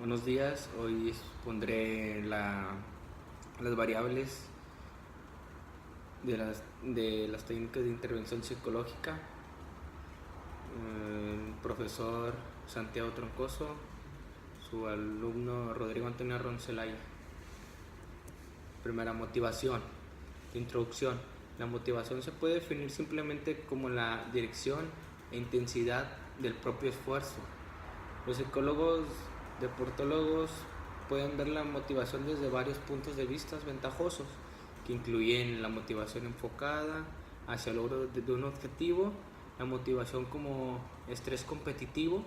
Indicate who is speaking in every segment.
Speaker 1: Buenos días, hoy pondré las variables de las técnicas de intervención psicológica. El profesor Santiago Troncoso, su alumno Rodrigo Antonio Roncelaya. Primera, motivación. Introducción. La motivación se puede definir simplemente como la dirección e intensidad del propio esfuerzo. Los psicólogos deportólogos pueden ver la motivación desde varios puntos de vista ventajosos, que incluyen la motivación enfocada hacia el logro de un objetivo, la motivación como estrés competitivo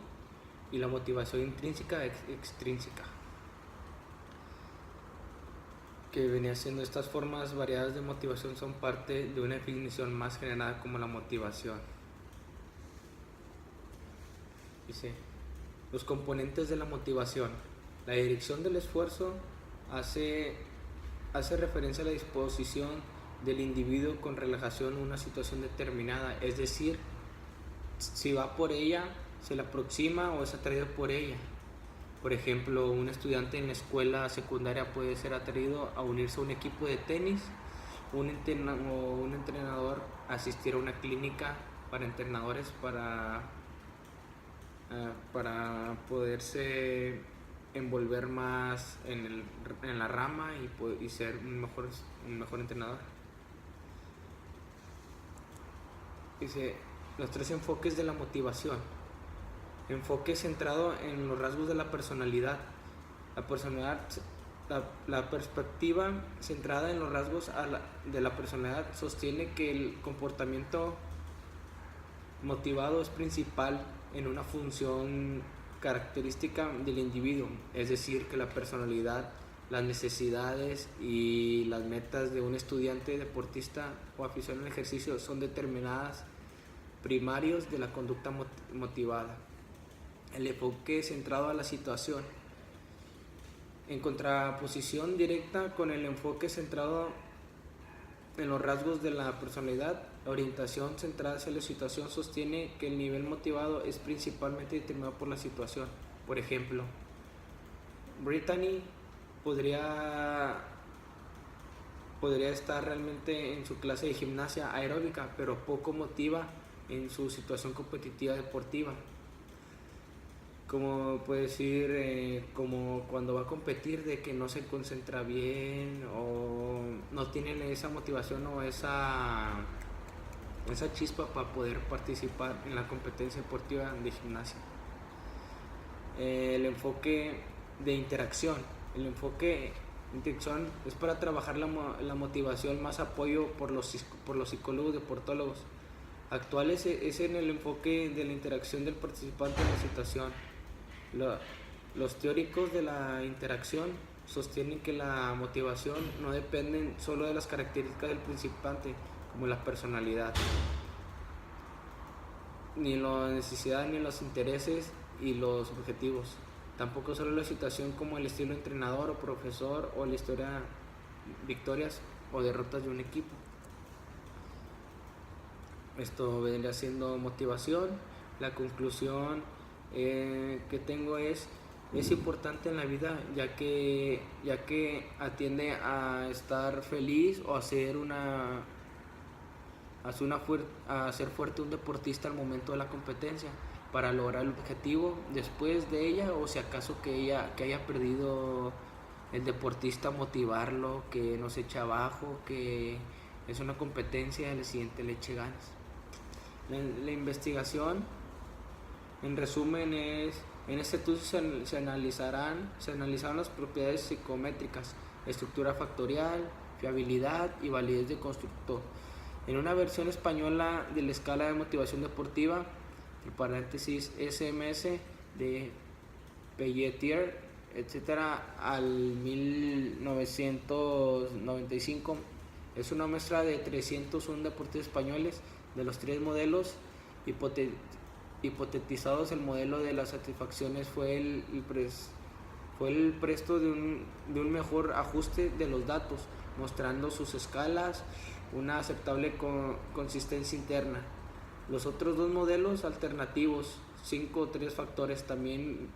Speaker 1: y la motivación intrínseca e extrínseca, que venía siendo estas formas variadas de motivación son parte de una definición más general como la motivación. Dice, los componentes de la motivación. La dirección del esfuerzo hace referencia a la disposición del individuo con relación a una situación determinada, es decir, si va por ella, se la aproxima o es atraído por ella. Por ejemplo, un estudiante en la escuela secundaria puede ser atraído a unirse a un equipo de tenis, o un entrenador a asistir a una clínica para entrenadores para poderse envolver más en la rama y ser un mejor entrenador. Dice, los tres enfoques de la motivación. Enfoque centrado en los rasgos de la personalidad. La perspectiva centrada en los rasgos de la personalidad sostiene que el comportamiento motivado es principal en una función característica del individuo, es decir, que la personalidad, las necesidades y las metas de un estudiante, deportista o aficionado al ejercicio son determinadas primarios de la conducta motivada. El enfoque centrado a la situación, en contraposición directa con el enfoque centrado en los rasgos de la personalidad, la orientación centrada hacia la situación sostiene que el nivel motivado es principalmente determinado por la situación. Por ejemplo, Brittany podría estar realmente en su clase de gimnasia aeróbica, pero poco motiva en su situación competitiva deportiva. Como puede decir, como cuando va a competir, de que no se concentra bien o no tiene esa motivación o esa chispa para poder participar en la competencia deportiva de gimnasia. El enfoque de interacción. El enfoque de interacción es para trabajar la motivación, más apoyo por los psicólogos deportólogos actuales. Es en el enfoque de la interacción del participante en la situación. Los teóricos de la interacción sostienen que la motivación no depende solo de las características del participante, como la personalidad, ni la necesidad, ni los intereses y los objetivos. Tampoco solo la situación como el estilo entrenador o profesor o la historia, victorias o derrotas de un equipo. Esto vendría siendo motivación. La conclusión que tengo es importante en la vida, ya que atiende a estar feliz o a ser hacer fuerte un deportista al momento de la competencia para lograr el objetivo después de ella, o si acaso que haya perdido el deportista, motivarlo, que no se eche abajo, que es una competencia, el siguiente le eche ganas. La investigación, en resumen, en este estudio se analizaron las propiedades psicométricas, estructura factorial, fiabilidad y validez de constructor. En una versión española de la escala de motivación deportiva, el paréntesis SMS de Pelletier, etcétera, al 1995, es una muestra de 301 deportistas españoles. De los tres modelos hipotetizados, el modelo de las satisfacciones fue el presto de un mejor ajuste de los datos, mostrando sus escalas una aceptable consistencia interna. Los otros dos modelos alternativos, 5 o 3 factores, también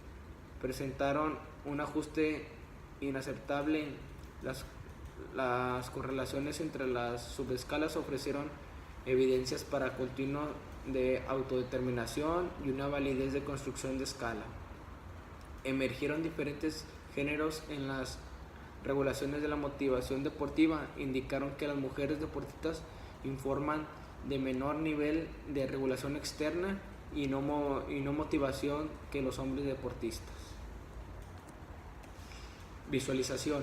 Speaker 1: presentaron un ajuste inaceptable. Las correlaciones entre las subescalas ofrecieron evidencias para continuo de autodeterminación y una validez de construcción de escala. Emergieron diferentes géneros en las regulaciones de la motivación deportiva. Indicaron que las mujeres deportistas informan de menor nivel de regulación externa y no motivación que los hombres deportistas. Visualización.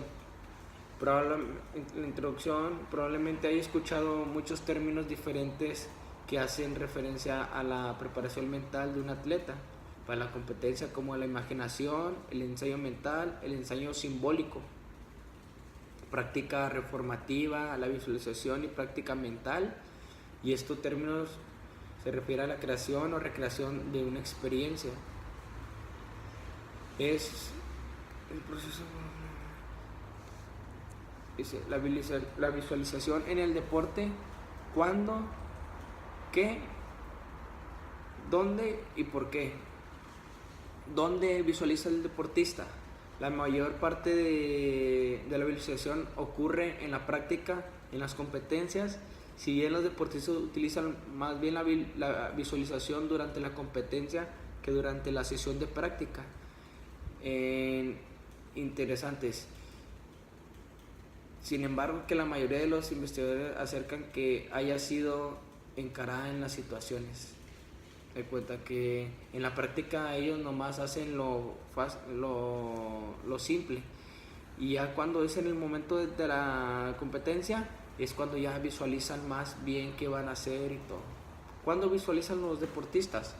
Speaker 1: En la introducción probablemente haya escuchado muchos términos diferentes que hacen referencia a la preparación mental de un atleta para la competencia, como la imaginación, el ensayo mental, el ensayo simbólico, práctica reformativa, la visualización y práctica mental. Y estos términos se refieren a la creación o recreación de una experiencia. Es el proceso. Dice, la visualización en el deporte: cuándo, qué, dónde y por qué. ¿Dónde visualiza el deportista? La mayor parte de la visualización ocurre en la práctica, en las competencias. Si bien los deportistas utilizan más bien la visualización durante la competencia que durante la sesión de práctica. Interesantes. Sin embargo, que la mayoría de los investigadores acercan que haya sido encarada en las situaciones. De cuenta que en la práctica ellos nomás hacen lo simple, y ya cuando es en el momento de la competencia es cuando ya visualizan más bien qué van a hacer y todo. ¿Cuándo visualizan los deportistas?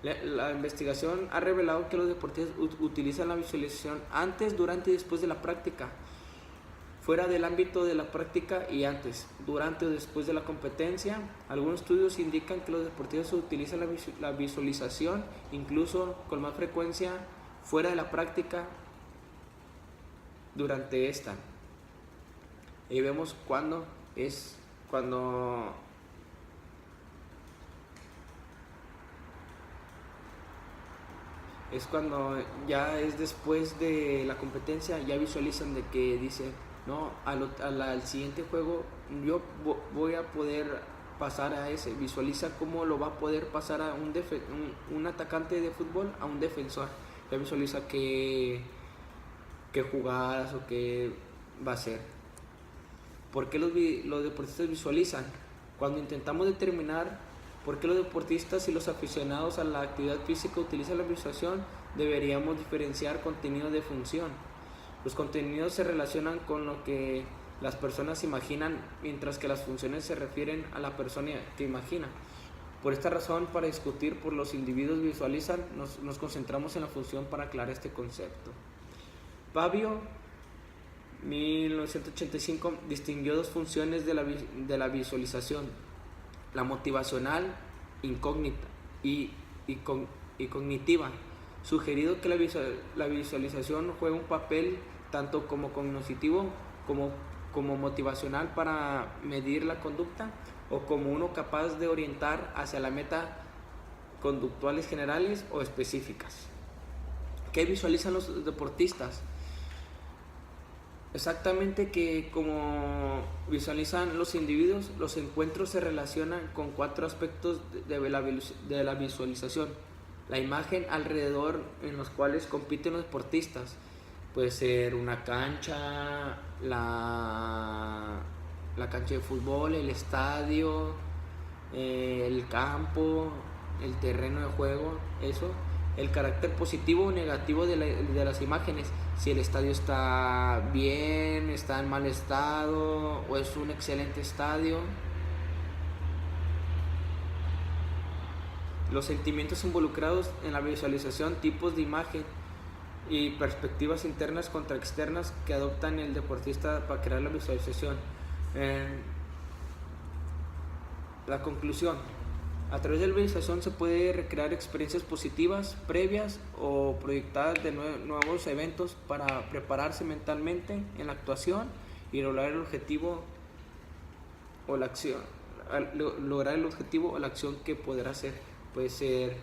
Speaker 1: La investigación ha revelado que los deportistas utilizan la visualización antes, durante y después de la práctica, fuera del ámbito de la práctica y antes, durante o después de la competencia. Algunos estudios indican que los deportistas utilizan la visualización incluso con más frecuencia fuera de la práctica durante esta. Y vemos cuando ya es después de la competencia, ya visualizan de que dice, no, al siguiente juego yo voy a poder pasar a ese. Visualiza cómo lo va a poder pasar a un atacante de fútbol a un defensor. Ya visualiza qué jugadas o qué va a hacer. ¿Por qué los deportistas visualizan? Cuando intentamos determinar por qué los deportistas y los aficionados a la actividad física utilizan la visualización, deberíamos diferenciar contenido de función. Los contenidos se relacionan con lo que las personas imaginan, mientras que las funciones se refieren a la persona que imagina. Por esta razón, para discutir por los individuos visualizan, nos concentramos en la función para aclarar este concepto. Pavio, 1985, distinguió dos funciones de la visualización: la motivacional, incógnita y cognitiva. Sugerido que la visualización juega un papel tanto como cognitivo como motivacional para medir la conducta, o como uno capaz de orientar hacia la meta conductuales generales o específicas. ¿Qué visualizan los deportistas? Exactamente que como visualizan los individuos, los encuentros se relacionan con cuatro aspectos de la visualización. La imagen alrededor en los cuales compiten los deportistas. Puede ser una cancha, la cancha de fútbol, el estadio, el campo, el terreno de juego, eso. El carácter positivo o negativo de las imágenes. Si el estadio está bien, está en mal estado o es un excelente estadio. Los sentimientos involucrados en la visualización, tipos de imagen y perspectivas internas contra externas que adoptan el deportista para crear la visualización. La conclusión: a través de la visualización se puede recrear experiencias positivas previas o proyectar de nuevos eventos para prepararse mentalmente en la actuación y lograr el objetivo o la acción. Lograr el objetivo o la acción que podrá hacer. Puede ser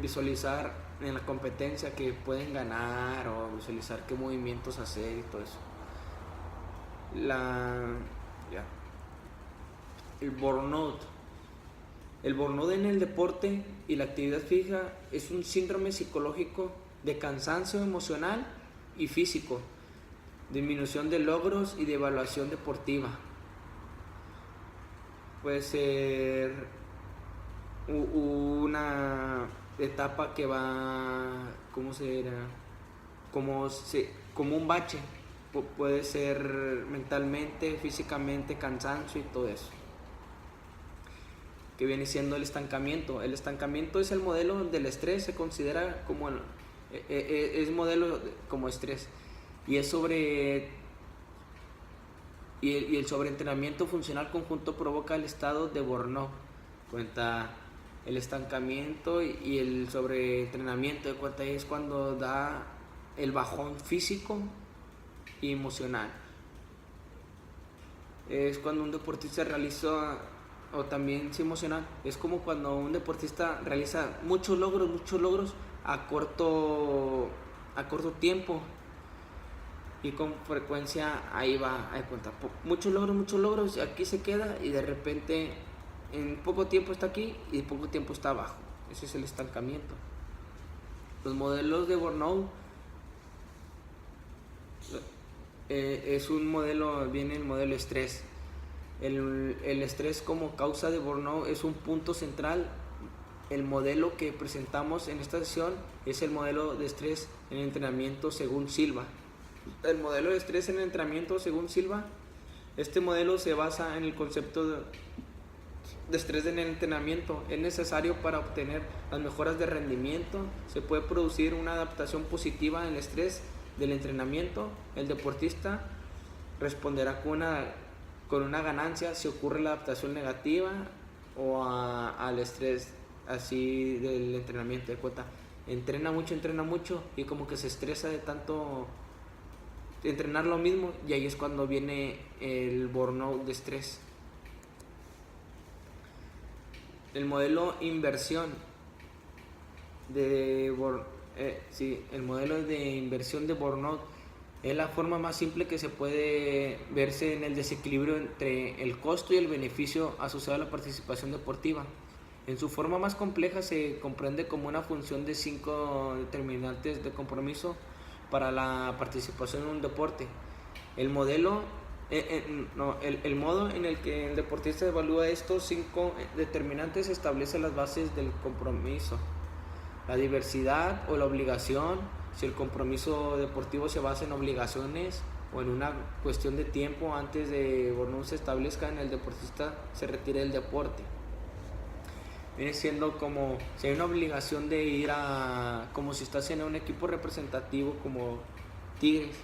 Speaker 1: visualizar en la competencia que pueden ganar o visualizar qué movimientos hacer y todo eso. Ya. El burnout. El burnout en el deporte y la actividad fija es un síndrome psicológico de cansancio emocional y físico, disminución de logros y de evaluación deportiva. Puede ser una etapa que va, ¿cómo será? Como un bache. Puede ser mentalmente, físicamente, cansancio y todo eso. Que viene siendo el estancamiento. El estancamiento es el modelo del estrés, se considera como es modelo como estrés, y es sobre y el sobreentrenamiento funcional conjunto provoca el estado de burnout. Cuenta el estancamiento y el sobreentrenamiento, de cuenta es cuando da el bajón físico y emocional. Es cuando un deportista realiza, o también es emocional, es como cuando un deportista realiza muchos logros a corto tiempo, y con frecuencia ahí va, ahí cuenta, muchos logros, y aquí se queda, y de repente en poco tiempo está aquí y en poco tiempo está abajo. Ese es el estancamiento. Los modelos de burnout es un modelo, viene el modelo estrés. El estrés como causa de burnout es un punto central. El modelo que presentamos en esta sesión es el modelo de estrés en entrenamiento según Silva. El modelo de estrés en entrenamiento según Silva, este modelo se basa en el concepto de estrés en el entrenamiento. Es necesario para obtener las mejoras de rendimiento. Se puede producir una adaptación positiva en el estrés del entrenamiento. El deportista responderá con una ganancia si ocurre la adaptación negativa o al estrés así del entrenamiento. De cuenta, entrena mucho y como que se estresa de tanto entrenar lo mismo, y ahí es cuando viene el burnout de estrés. El modelo inversión el modelo de inversión de burnout es la forma más simple que se puede verse en el desequilibrio entre el costo y el beneficio asociado a la participación deportiva. En su forma más compleja se comprende como una función de 5 determinantes de compromiso para la participación en un deporte. El modo en el que el deportista evalúa estos 5 determinantes establece las bases del compromiso. La diversidad o la obligación, si el compromiso deportivo se basa en obligaciones o en una cuestión de tiempo antes de burnout se establezca, en el deportista se retire del deporte. Viene siendo como si hay una obligación de ir como si estás en un equipo representativo como Tigres,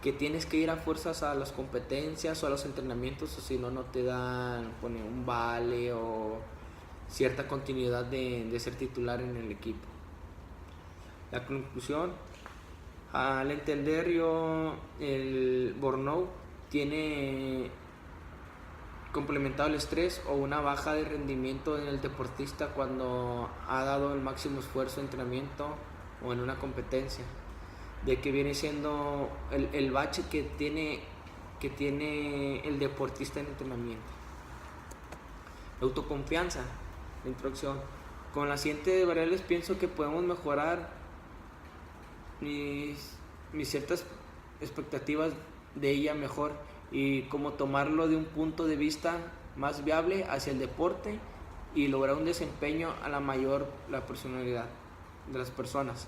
Speaker 1: que tienes que ir a fuerzas a las competencias o a los entrenamientos, o si no, no te dan un vale o cierta continuidad de ser titular en el equipo. La conclusión: al entender yo el burnout tiene complementado el estrés o una baja de rendimiento en el deportista cuando ha dado el máximo esfuerzo en entrenamiento o en una competencia, de que viene siendo el bache que tiene el deportista en entrenamiento. La autoconfianza. La introducción: con las siguientes variables pienso que podemos mejorar mis ciertas expectativas de ella mejor, y como tomarlo de un punto de vista más viable hacia el deporte y lograr un desempeño a la personalidad de las personas.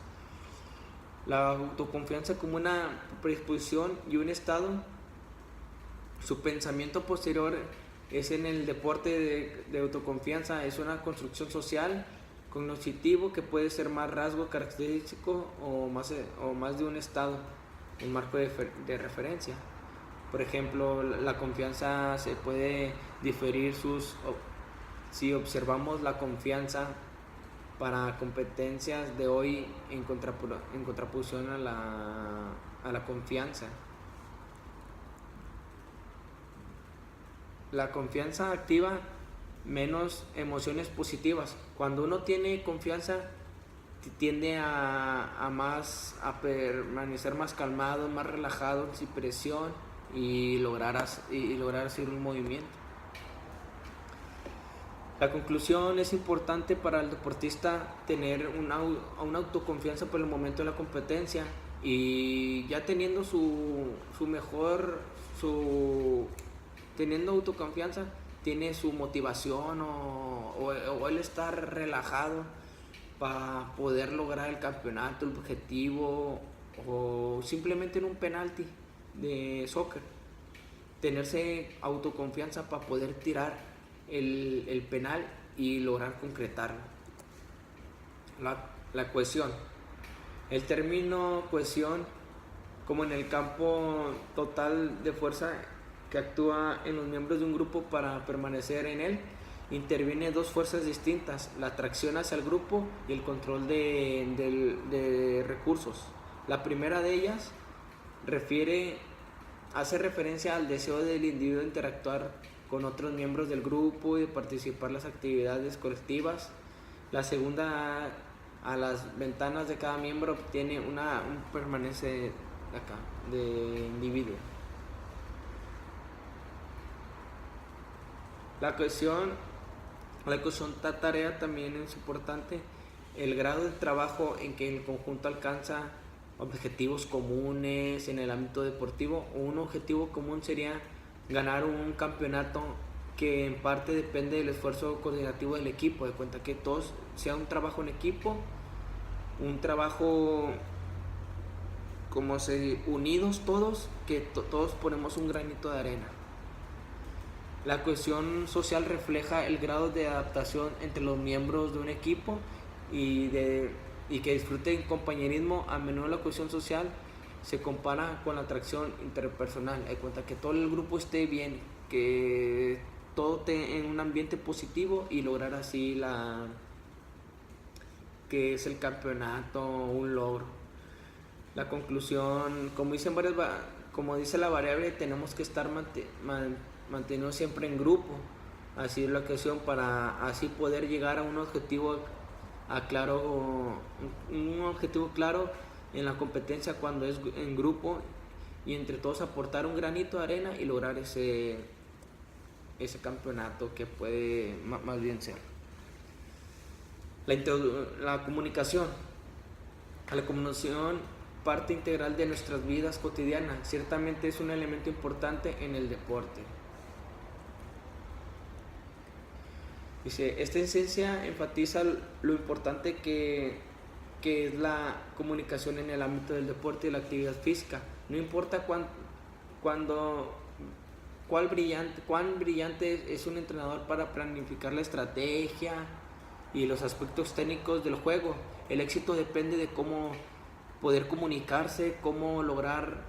Speaker 1: La autoconfianza como una predisposición y un estado. Su pensamiento posterior es en el deporte de autoconfianza, es una construcción social, cognitivo, que puede ser más rasgo característico o más de un estado, un marco de referencia. Por ejemplo, la confianza se puede diferir si observamos la confianza para competencias de hoy en contraposición a la confianza. La confianza activa menos emociones positivas. Cuando uno tiene confianza, tiende a permanecer más calmado, más relajado, sin presión y lograr hacer un movimiento. La conclusión: es importante para el deportista tener una autoconfianza por el momento de la competencia, y ya teniendo teniendo autoconfianza, tiene su motivación o el estar relajado para poder lograr el campeonato, el objetivo, o simplemente en un penalti de soccer, tenerse autoconfianza para poder tirar el penal y lograr concretarlo. La cohesión. El término cohesión, como en el campo total de fuerza que actúa en los miembros de un grupo para permanecer en él, interviene dos fuerzas distintas: la atracción hacia el grupo y el control de recursos. La primera de ellas hace referencia al deseo del individuo de interactuar con otros miembros del grupo y de participar en las actividades colectivas. La segunda, a las ventanas de cada miembro, obtiene un permanece de individuo. La cohesión tarea también es importante: el grado de trabajo en que el conjunto alcanza objetivos comunes en el ámbito deportivo. Un objetivo común sería ganar un campeonato, que en parte depende del esfuerzo coordinativo del equipo. De cuenta que todos sea un trabajo en equipo, un trabajo unidos todos, que todos ponemos un granito de arena. La cohesión social refleja el grado de adaptación entre los miembros de un equipo y que disfruten compañerismo. A menudo la cohesión social se compara con la atracción interpersonal. Hay cuenta que todo el grupo esté bien, que todo esté en un ambiente positivo y lograr así que es el campeonato, un logro. La conclusión: como dice la variable, tenemos que estar mantenido siempre en grupo, así es la cohesión, para así poder llegar a un objetivo claro en la competencia cuando es en grupo, y entre todos aportar un granito de arena y lograr ese campeonato que puede más bien ser. La comunicación. La comunicación, parte integral de nuestras vidas cotidianas, ciertamente es un elemento importante en el deporte. Dice: esta esencia enfatiza lo importante que es la comunicación en el ámbito del deporte y la actividad física. No importa cuán brillante es un entrenador para planificar la estrategia y los aspectos técnicos del juego, el éxito depende de cómo poder comunicarse, cómo lograr,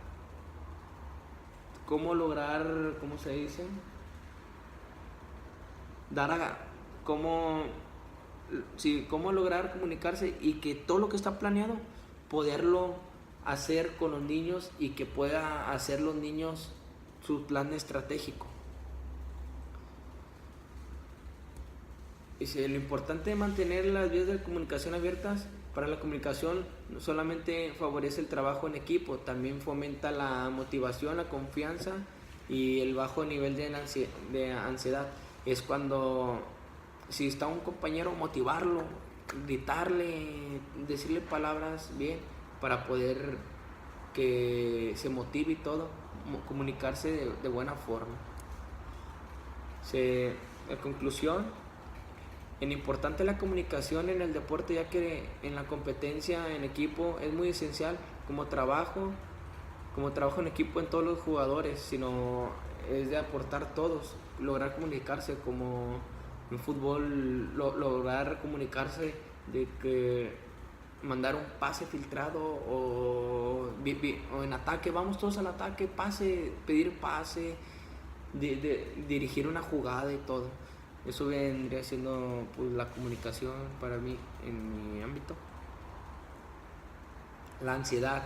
Speaker 1: ¿cómo se dice? Cómo lograr comunicarse, y que todo lo que está planeado poderlo hacer con los niños, y que pueda hacer los niños su plan estratégico. Dice: lo importante de mantener las vías de comunicación abiertas para la comunicación no solamente favorece el trabajo en equipo, también fomenta la motivación, la confianza y el bajo nivel de ansiedad. Es cuando, si está un compañero, motivarlo, gritarle, decirle palabras bien para poder que se motive y todo, comunicarse de buena forma. En conclusión: es importante la comunicación en el deporte, ya que en la competencia en equipo es muy esencial como trabajo en equipo en todos los jugadores, sino es de aportar todos, lograr comunicarse, como en fútbol, lograr comunicarse, de que mandar un pase filtrado, o en ataque, vamos todos al ataque, pedir pase, dirigir una jugada y todo. Eso vendría siendo, pues, la comunicación para mí en mi ámbito. La ansiedad.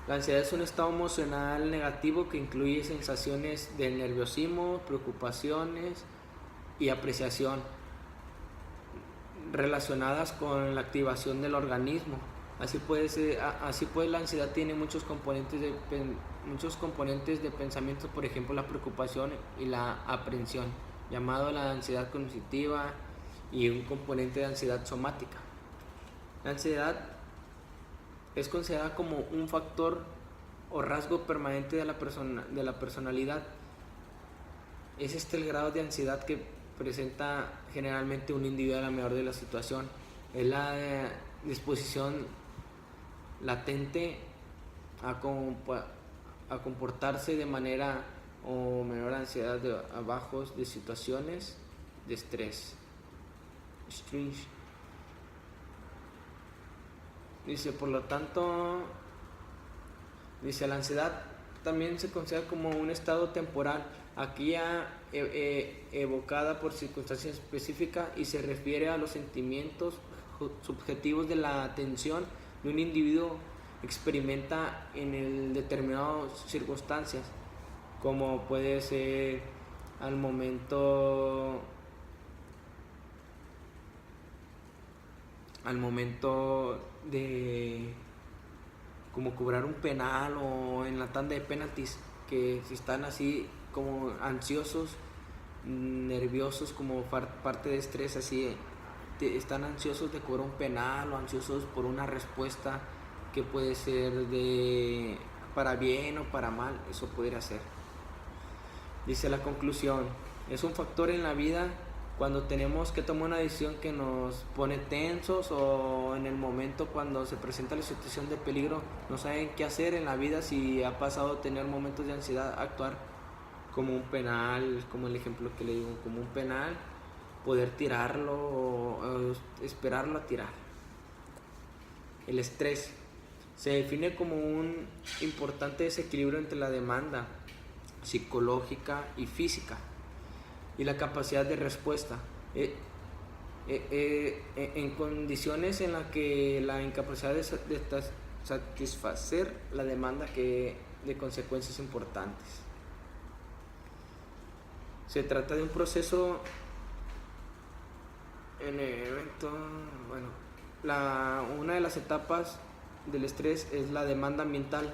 Speaker 1: La ansiedad es un estado emocional negativo que incluye sensaciones de nerviosismo, preocupaciones y apreciación. relacionadas con la activación del organismo. Así pues, la ansiedad tiene muchos componentes de pensamientos, por ejemplo, la preocupación y la aprensión, llamado la ansiedad cognitiva, y un componente de ansiedad somática. La ansiedad es considerada como un factor o rasgo permanente de la personalidad. Es el grado de ansiedad que presenta generalmente un individuo a la mejor de la situación. Es la disposición latente a comportarse de manera o menor ansiedad a bajos de situaciones de estrés. Dice, por lo tanto, dice, la ansiedad también se considera como un estado temporal, aquí ya evocada por circunstancias específicas, y se refiere a los sentimientos subjetivos de la atención de un individuo experimenta en determinadas circunstancias, como puede ser al momento de como cobrar un penal, o en la tanda de penaltis, que si están así como ansiosos, nerviosos, como parte de estrés, así están ansiosos de cobrar un penal o ansiosos por una respuesta que puede ser para bien o para mal. Eso podría ser. Dice la conclusión: es un factor en la vida cuando tenemos que tomar una decisión que nos pone tensos, o en el momento cuando se presenta la situación de peligro, no saben qué hacer en la vida. Si ha pasado a tener momentos de ansiedad, actuar como un penal, como el ejemplo que le digo, como un penal, poder tirarlo o esperarlo a tirar. El estrés se define como un importante desequilibrio entre la demanda psicológica y física y la capacidad de respuesta, en condiciones en las que la incapacidad de satisfacer la demanda de consecuencias importantes. Se trata de un proceso en el evento. Una de las etapas del estrés es la demanda ambiental.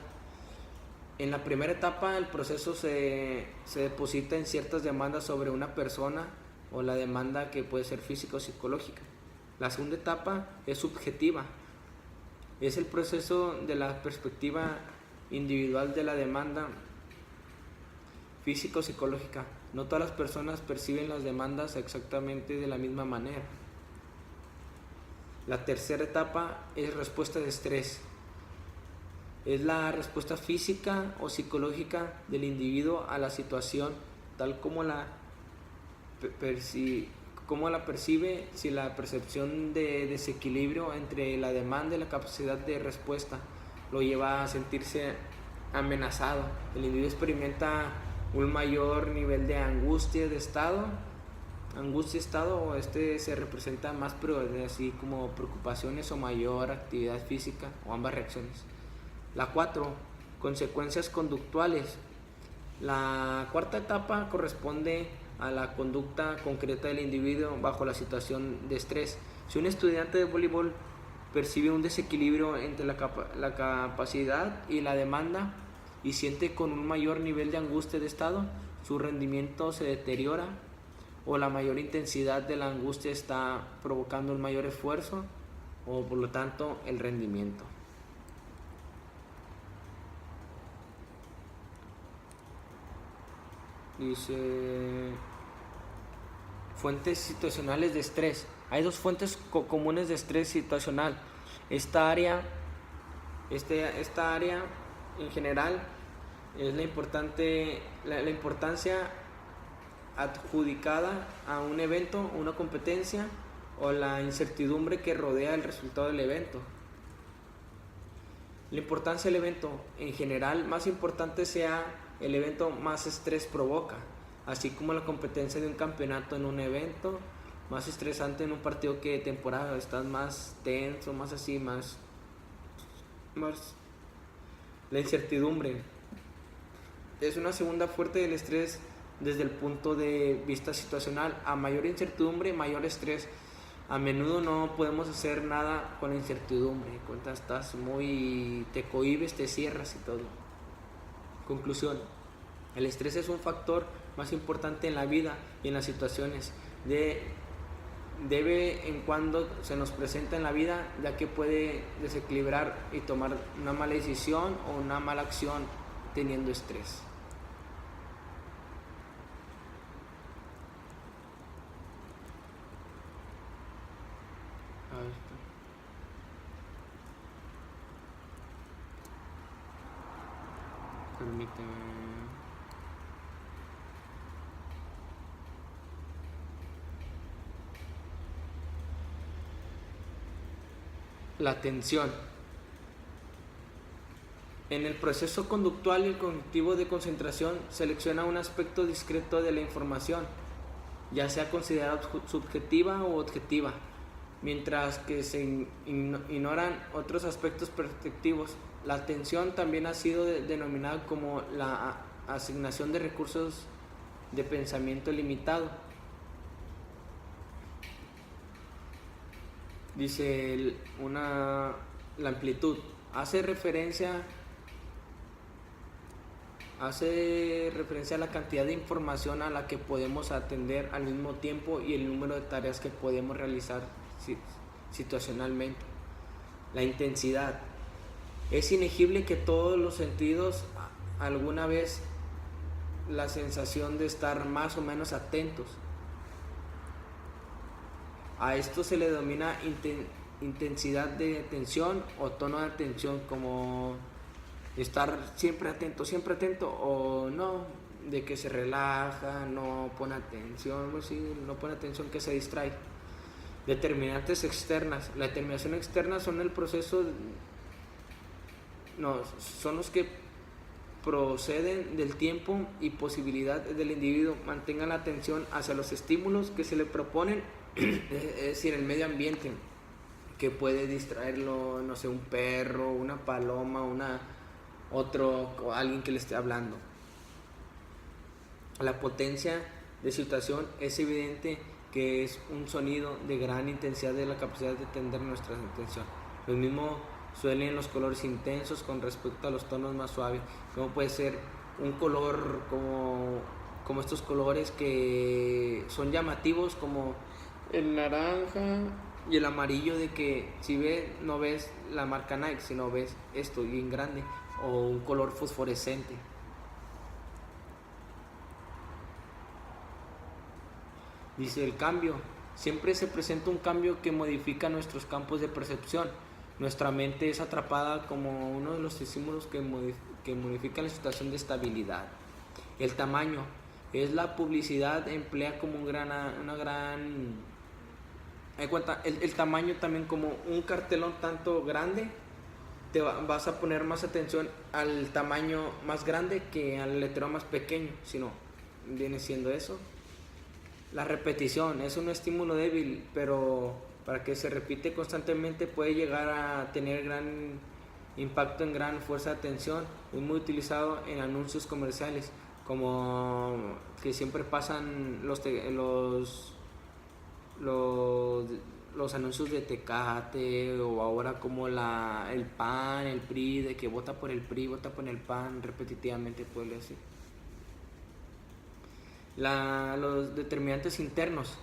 Speaker 1: En la primera etapa, el proceso se deposita en ciertas demandas sobre una persona, o la demanda que puede ser física o psicológica. La segunda etapa es subjetiva. Es el proceso de la perspectiva individual de la demanda física o psicológica. No todas las personas perciben las demandas exactamente de la misma manera. La tercera etapa es respuesta de estrés. Es la respuesta física o psicológica del individuo a la situación, tal como la percibe, si la percepción de desequilibrio entre la demanda y la capacidad de respuesta lo lleva a sentirse amenazado. El individuo experimenta un mayor nivel de angustia estado, o se representa más, pero así como preocupaciones o mayor actividad física, o ambas reacciones. La 4, consecuencias conductuales. La cuarta etapa corresponde a la conducta concreta del individuo bajo la situación de estrés. Si un estudiante de voleibol percibe un desequilibrio entre la capacidad y la demanda y siente con un mayor nivel de angustia de estado, su rendimiento se deteriora, o la mayor intensidad de la angustia está provocando un mayor esfuerzo, o por lo tanto el rendimiento. Dice, fuentes situacionales de estrés. Hay dos fuentes comunes de estrés situacional. Esta área en general es la importancia adjudicada a un evento, una competencia, o la incertidumbre que rodea el resultado del evento. La importancia del evento en general, más importante sea el evento, más estrés provoca, así como la competencia de un campeonato en un evento, más estresante en un partido que de temporada. Estás más tenso, más así, más la incertidumbre es una segunda fuente del estrés desde el punto de vista situacional. A mayor incertidumbre, mayor estrés. A menudo no podemos hacer nada con la incertidumbre. Cuando estás te cohibes, te cierras y todo. Conclusión: el estrés es un factor más importante en la vida y en las situaciones de vez en cuando se nos presenta en la vida, ya que puede desequilibrar y tomar una mala decisión o una mala acción teniendo estrés. Permíteme. La atención. En el proceso conductual y el cognitivo de concentración, selecciona un aspecto discreto de la información, ya sea considerada subjetiva o objetiva, mientras que se ignoran otros aspectos perspectivos. La atención también ha sido denominada como la asignación de recursos de pensamiento limitado. Dice la amplitud hace referencia a la cantidad de información a la que podemos atender al mismo tiempo y el número de tareas que podemos realizar situacionalmente. La intensidad. Es inegible que todos los sentidos alguna vez la sensación de estar más o menos atentos. A esto se le denomina intensidad de atención o tono de atención, como estar siempre atento o no, de que se relaja, no pone atención, no pone atención, que se distrae. Determinantes externas. La determinación externa son el proceso, son los que proceden del tiempo y posibilidad del individuo mantenga la atención hacia los estímulos que se le proponen, es decir, el medio ambiente, que puede distraerlo, no sé, un perro, una paloma, alguien que le esté hablando. La potencia de situación. Es evidente que es un sonido de gran intensidad de la capacidad de atender nuestra atención. Lo mismo suelen los colores intensos con respecto a los tonos más suaves, como puede ser un color como estos colores que son llamativos, como el naranja y el amarillo, de que si ves, no ves la marca Nike, sino ves esto bien grande, o un color fosforescente. Dice el cambio. Siempre se presenta un cambio que modifica nuestros campos de percepción. Nuestra mente es atrapada como uno de los estímulos que modifican la situación de estabilidad. El tamaño. Es la publicidad emplea como una gran... El tamaño también, como un cartelón tanto grande, vas a poner más atención al tamaño más grande que al letrero más pequeño, si no, viene siendo eso. La repetición es un estímulo débil, pero para que se repite constantemente puede llegar a tener gran impacto en gran fuerza de atención. Es muy utilizado en anuncios comerciales, como que siempre pasan los anuncios de Tecate, o ahora como el PAN, el PRI, de que vota por el PRI, vota por el PAN repetitivamente, puede decir. Los determinantes internos,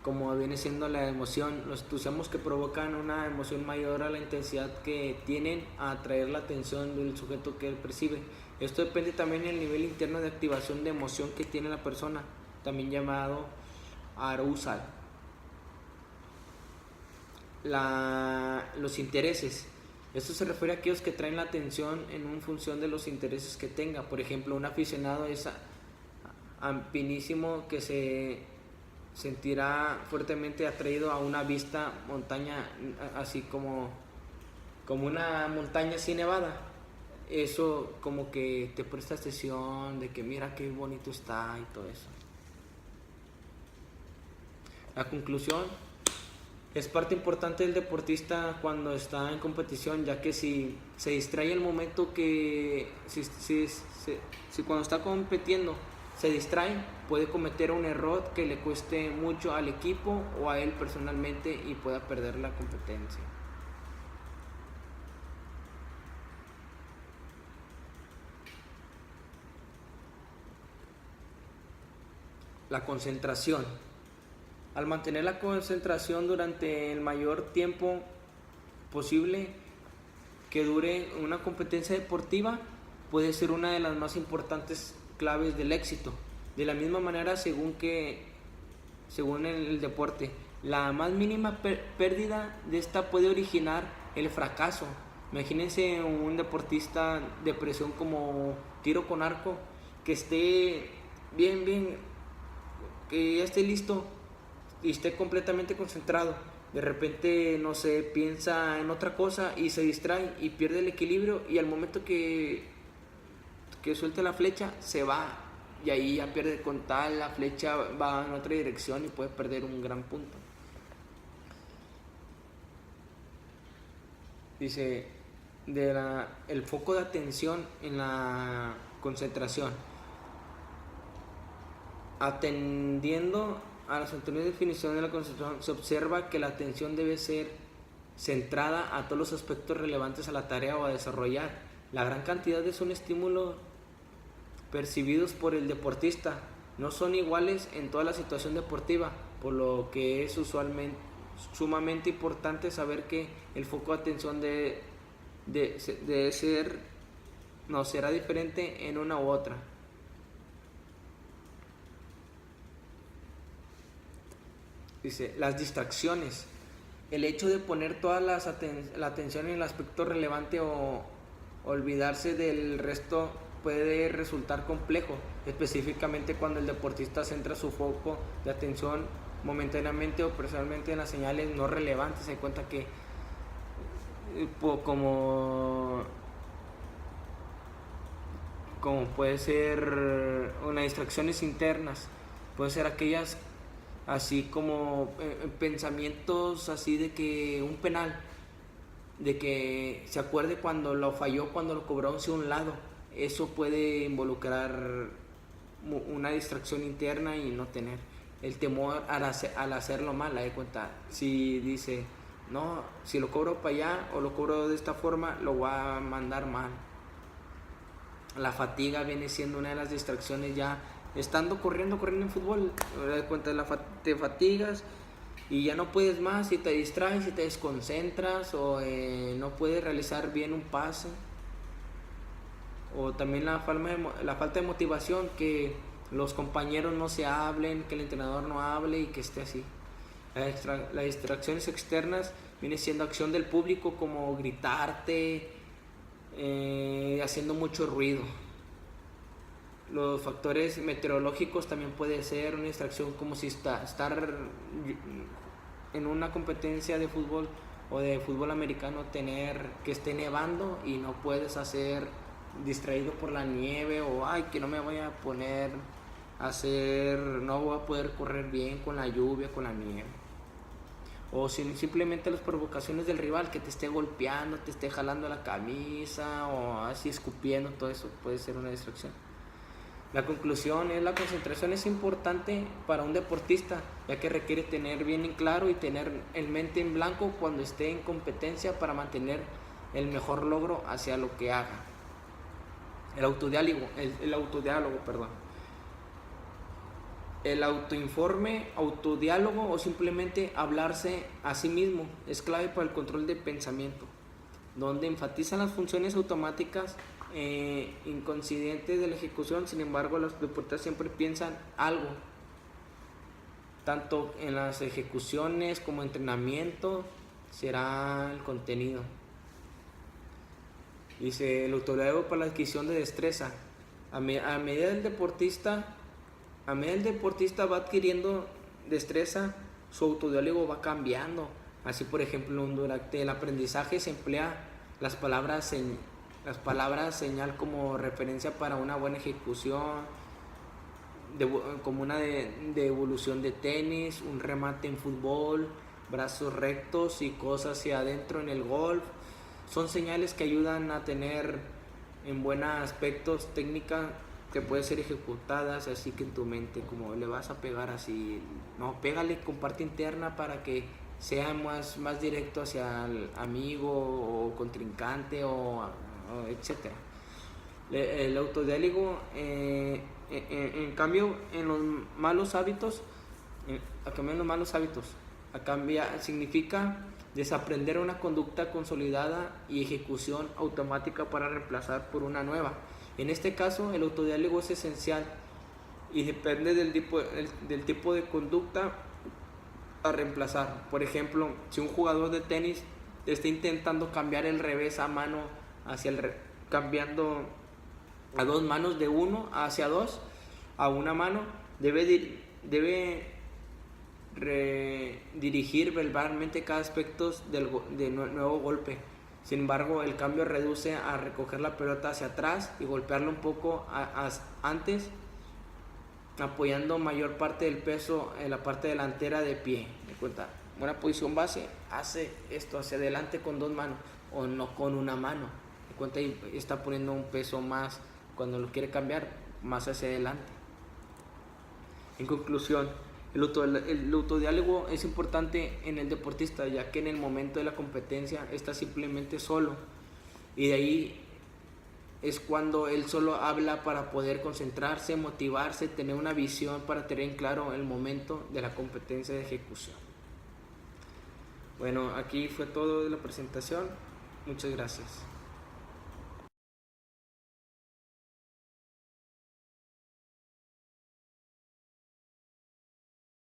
Speaker 1: como viene siendo la emoción, los entusiasmos que provocan una emoción mayor a la intensidad que tienen a atraer la atención del sujeto que él percibe. Esto depende también del nivel interno de activación de emoción que tiene la persona, también llamado arousal. Los intereses. Esto se refiere a aquellos que traen la atención en función de los intereses que tenga. Por ejemplo, un aficionado es alpinísimo que se sentirá fuertemente atraído a una vista montaña, así como una montaña así nevada. Eso como que te presta atención, de que mira qué bonito está y todo eso. La conclusión: es parte importante del deportista cuando está en competición, ya que si se distrae el momento si cuando está compitiendo se distrae, puede cometer un error que le cueste mucho al equipo o a él personalmente y pueda perder la competencia. La concentración. Al mantener la concentración durante el mayor tiempo posible que dure una competencia deportiva, puede ser una de las más importantes claves del éxito. De la misma manera, según el deporte, la más mínima pérdida de esta puede originar el fracaso. Imagínense un deportista de presión como tiro con arco, que esté bien, que ya esté listo y esté completamente concentrado. De repente, no sé, piensa en otra cosa y se distrae y pierde el equilibrio, y al momento que suelte la flecha se va, y ahí ya pierde con tal, la flecha va en otra dirección y puede perder un gran punto. Dice, el foco de atención en la concentración. Atendiendo a las anteriores definiciones de la concentración, se observa que la atención debe ser centrada a todos los aspectos relevantes a la tarea o a desarrollar. La gran cantidad de son estímulos percibidos por el deportista no son iguales en toda la situación deportiva, por lo que es sumamente importante saber que el foco de atención será diferente en una u otra. Dice, las distracciones. El hecho de poner toda la atención en el aspecto relevante o olvidarse del resto puede resultar complejo, específicamente cuando el deportista centra su foco de atención momentáneamente o personalmente en las señales no relevantes. Se da cuenta que como puede ser unas distracciones internas, puede ser aquellas así como pensamientos así de que un penal, de que se acuerde cuando lo falló, cuando lo cobró hacia un lado. Eso puede involucrar una distracción interna y no tener el temor al hacerlo mal. De cuenta, si dice, no, si lo cobro para allá o lo cobro de esta forma, lo voy a mandar mal. La fatiga viene siendo una de las distracciones. Ya estando corriendo en fútbol, de cuenta, te fatigas y ya no puedes más, y te distraes y te desconcentras, o no puedes realizar bien un pase. O también la falta de motivación, que los compañeros no se hablen, que el entrenador no hable y que esté así. Las distracciones externas viene siendo acción del público, como gritarte, haciendo mucho ruido. Los factores meteorológicos también puede ser una distracción, como si estar en una competencia de fútbol o de fútbol americano, tener que esté nevando y no puedes hacer, distraído por la nieve, o que no me voy a poner a hacer, no voy a poder correr bien con la lluvia, con la nieve. O simplemente las provocaciones del rival, que te esté golpeando, te esté jalando la camisa o así escupiendo, todo eso puede ser una distracción. La conclusión es: la concentración es importante para un deportista, ya que requiere tener bien en claro y tener el mente en blanco cuando esté en competencia, para mantener el mejor logro hacia lo que haga. El autodiálogo, El autodiálogo o simplemente hablarse a sí mismo es clave para el control del pensamiento, donde enfatizan las funciones automáticas inconscientes de la ejecución. Sin embargo, los deportistas siempre piensan algo, tanto en las ejecuciones como entrenamiento, será el contenido. Dice, el autodiálogo para la adquisición de destreza. A medida el deportista va adquiriendo destreza, su autodiálogo va cambiando. Así, por ejemplo, durante el aprendizaje se emplea las palabras señal como referencia para una buena ejecución, como una de evolución de tenis, un remate en fútbol, brazos rectos y cosas hacia adentro en el golf. Son señales que ayudan a tener en buenos aspectos técnica que pueden ser ejecutadas así que en tu mente, como le vas a pegar así, no, pégale con parte interna para que sea más directo hacia el amigo o contrincante o etcétera. El autodiálogo, en cambio, en los malos hábitos, a cambiar los malos hábitos, significa desaprender una conducta consolidada y ejecución automática para reemplazar por una nueva. En este caso, el autodiálogo es esencial y depende del tipo de conducta a reemplazar. Por ejemplo, si un jugador de tenis está intentando cambiar el revés a mano hacia cambiando a dos manos de uno hacia dos a una mano, debe redirigir verbalmente cada aspecto del nuevo golpe. Sin embargo, el cambio reduce a recoger la pelota hacia atrás y golpearla un poco antes, apoyando mayor parte del peso en la parte delantera de pie. ¿Me cuenta? Una posición base hace esto hacia adelante con dos manos o no con una mano. ¿Me cuenta? Y está poniendo un peso más cuando lo quiere cambiar, más hacia adelante. En conclusión, el autodiálogo es importante en el deportista, ya que en el momento de la competencia está simplemente solo y de ahí es cuando él solo habla para poder concentrarse, motivarse, tener una visión para tener en claro el momento de la competencia de ejecución. Bueno, aquí fue todo de la presentación. Muchas gracias.